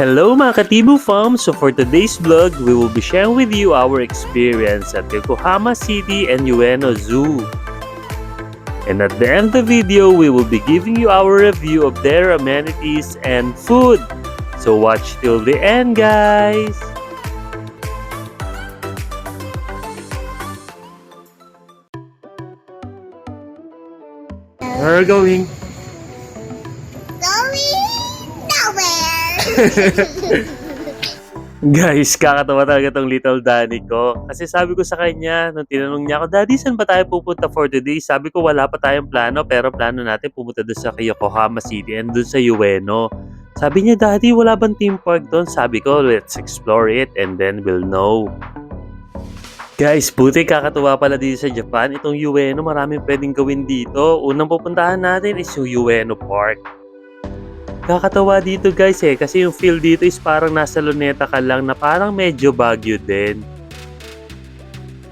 Hello mga Katibu fam! So for today's vlog, we will be sharing with you our experience at Yokohama City and Ueno Zoo. And at the end of the video, we will be giving you our review of their amenities and food. So watch till the end, guys! Where are we going? Guys, kakatawa talaga tong little Danny ko. Kasi sabi ko sa kanya, nung tinanong niya ako, Daddy, saan ba tayo pupunta for today? Sabi ko, wala pa tayong plano, pero plano natin pumunta doon sa Yokohama City and doon sa Ueno. Sabi niya, Daddy, wala bang theme park doon? Sabi ko, let's explore it and then we'll know. Guys, buti kakatuwa pala dito sa Japan. Itong Ueno, maraming pwedeng gawin dito. Unang pupuntahan natin is yung Ueno Park. Kakatawa dito guys kasi yung feel dito is parang nasa Luneta ka lang na parang medyo Baguio din.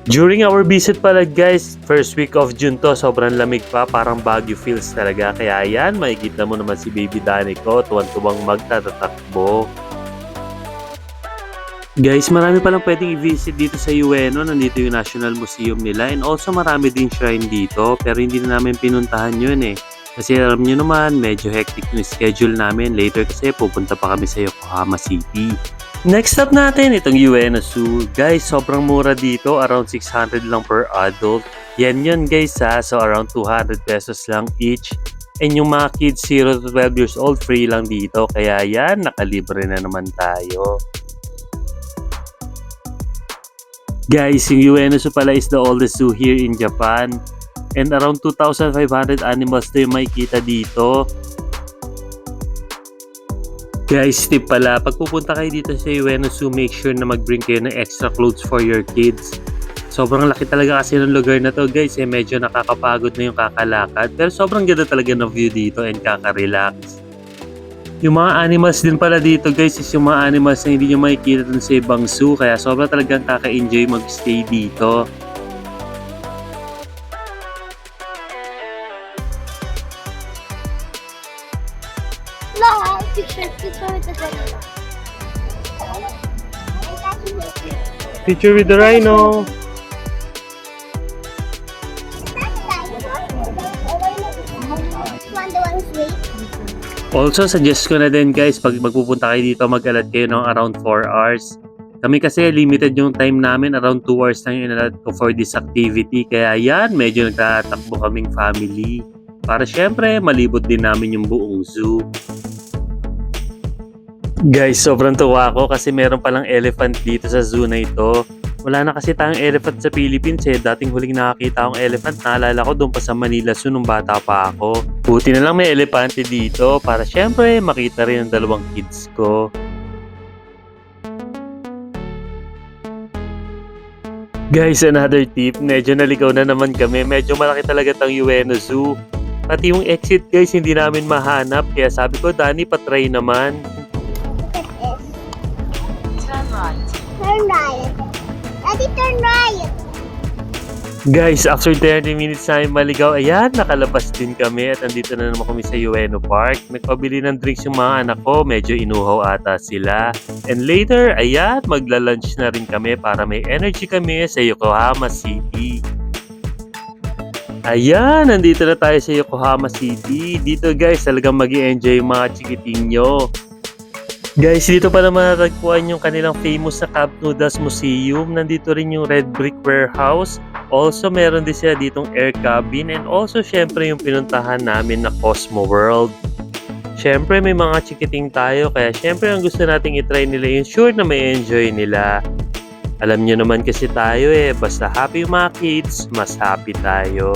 During our visit pala guys, first week of June to, sobrang lamig pa, parang Baguio feels talaga. Kaya yan, makikita mo naman si baby Danny ko, tuwan-tuwang magtatatakbo. Guys, marami palang pwedeng i-visit dito sa Ueno. Nandito yung National Museum nila and also marami din shrine dito pero hindi na namin pinuntahan yun Kasi alam nyo naman, medyo hectic yung schedule namin. Later kasi pupunta pa kami sa Yokohama City. Next stop natin, itong Ueno Zoo. Guys, sobrang mura dito. Around 600 lang per adult. Yan yun guys So around 200 pesos lang each. And yung mga kids 0 to 12 years old, free lang dito. Kaya yan, nakalibre na naman tayo. Guys, yung Ueno Zoo pala is the oldest zoo here in Japan. And around 2,500 animals na yung makikita dito. Guys, tip pala, pag pupunta kayo dito sa Ueno Zoo, make sure na mag-bring kayo ng extra clothes for your kids. Sobrang laki talaga kasi ng lugar na to guys medyo nakakapagod na yung kakalakad. Pero sobrang ganda talaga ng view dito and kaka-relax. Yung mga animals din pala dito guys is yung mga animals na hindi nyo makikita dun sa ibang zoo. Kaya sobrang talagang kaka-enjoy mag-stay dito. Picture with the rhino. Also, suggest ko na din guys, pag magpupunta kayo dito, mag-alat kayo ng around 4 hours. Kami kasi limited yung time namin, around 2 hours lang yung inalat ko for this activity. Kaya yan, medyo nagtatakbo kaming family. Para syempre, malibot din namin yung buong zoo. Guys, sobrang tuwa ko kasi meron palang elephant dito sa zoo na ito. Wala na kasi tayong elephant sa Philippines Dating huling nakakita akong elephant, naalala ko doon pa sa Manila Zoo nung bata pa ako. Buti na lang may elepante dito para syempre makita rin ang dalawang kids ko. Guys, another tip, medyo naligaw na naman kami. Medyo malaki talaga tang Ueno Zoo. Pati yung exit guys, hindi namin mahanap. Kaya sabi ko, Danny, patry naman. Turn right. Daddy, turn right. Guys, after 30 minutes namin maligaw, ayan, nakalabas din kami at andito na naman kami sa Ueno Park. Nagpabili ng drinks yung mga anak ko, medyo inuhaw ata sila. And later, ayan, magla-lunch na rin kami para may energy kami sa Yokohama City. Ayan, nandito na tayo sa Yokohama City. Dito guys, talagang mag-i-enjoy yung mga chikitinyo. Guys, dito pa naman natagpuan yung kanilang famous na Cup Noodles Museum. Nandito rin yung Red Brick Warehouse. Also, meron din sila ditong air cabin. And also, syempre yung pinuntahan namin na Cosmo World. Syempre, may mga chikiting tayo. Kaya syempre, ang gusto nating itry nila yung sure na may enjoy nila. Alam nyo naman kasi tayo basta happy yung mga kids, mas happy tayo.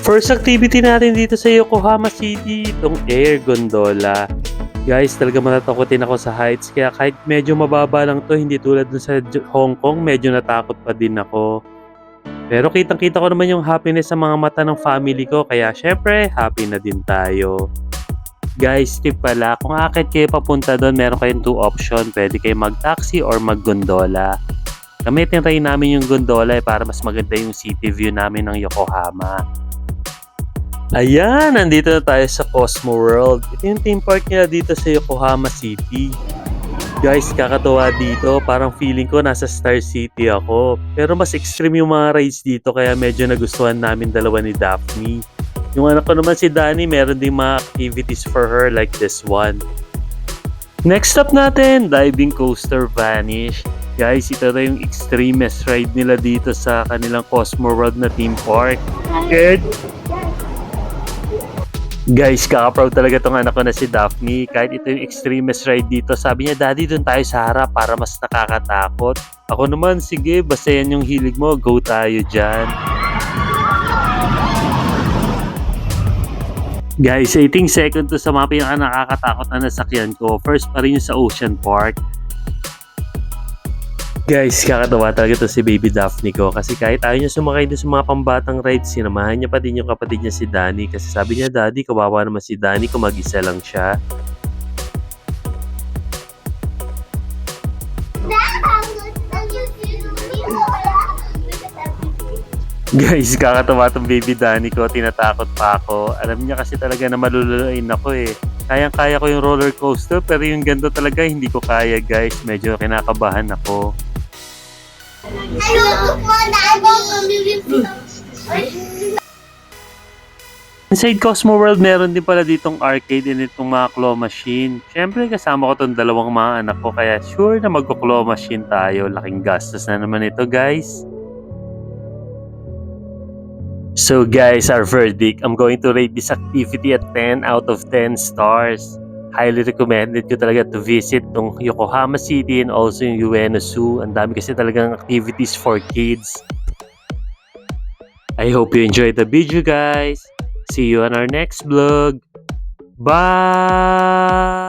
First activity natin dito sa Yokohama City, itong air gondola. Guys, talaga matatakotin ako sa heights kaya kahit medyo mababa lang to, hindi tulad dun sa Hong Kong, medyo natakot pa din ako. Pero kitang-kita ko naman yung happiness sa mga mata ng family ko kaya syempre, happy na din tayo. Guys, tip pala, kung akit kayo papunta doon, meron kayong 2 option. Pwede kayo mag-taxi or mag-gondola. Gamitin rin namin yung gondola para mas maganda yung city view namin ng Yokohama. Ayan, nandito na tayo sa Cosmo World. Ito yung theme park nila dito sa Yokohama City. Guys, kakatuwa dito. Parang feeling ko nasa Star City ako. Pero mas extreme yung mga rides dito kaya medyo nagustuhan namin dalawa ni Daphne. Yung anak ko naman si Danny, meron ding mga activities for her like this one. Next stop natin, diving coaster Vanish. Guys, ito na yung extremest ride nila dito sa kanilang Cosmo World na theme park. Good. Guys, kaka-proud talaga tong anak ko na si Daphne. Kahit ito yung extremist ride dito, sabi niya, Daddy, doon tayo sa harap para mas nakakatakot. Ako naman, sige, basta yan yung hilig mo, go tayo dyan. Guys, 18 second to sa mga pinaka nakakatakot na nasakyan ko. First pa rin yung sa Ocean Park. Guys, kakatawa talaga to si Baby Daphne ko kasi kahit ayaw niya sumakay doon sa mga pambatang rides, sinamahan niya pa din yung kapatid niya si Danny kasi sabi niya, Daddy, kawawa naman si Danny kung mag-isa lang siya. Guys, kakatawa tong Baby Danny ko, tinatakot pa ako. Alam niya kasi talaga na malululain ako eh. Kayang-kaya ko yung roller coaster pero yung ganito talaga hindi ko kaya guys. Medyo kinakabahan ako. Ayoko po, Daddy. Inside Cosmo World, meron din pala ditong arcade and itong mga claw machine. Siyempre, kasama ko tong dalawang mga anak ko kaya sure na magko-claw machine tayo. Laking gastos na naman ito, guys. So guys, our verdict, I'm going to rate this activity at 10 out of 10 stars. Highly recommended ko talaga to visit tong Yokohama City and also yung Ueno Zoo. Ang dami kasi talagang activities for kids. I hope you enjoyed the video guys. See you on our next vlog. Bye!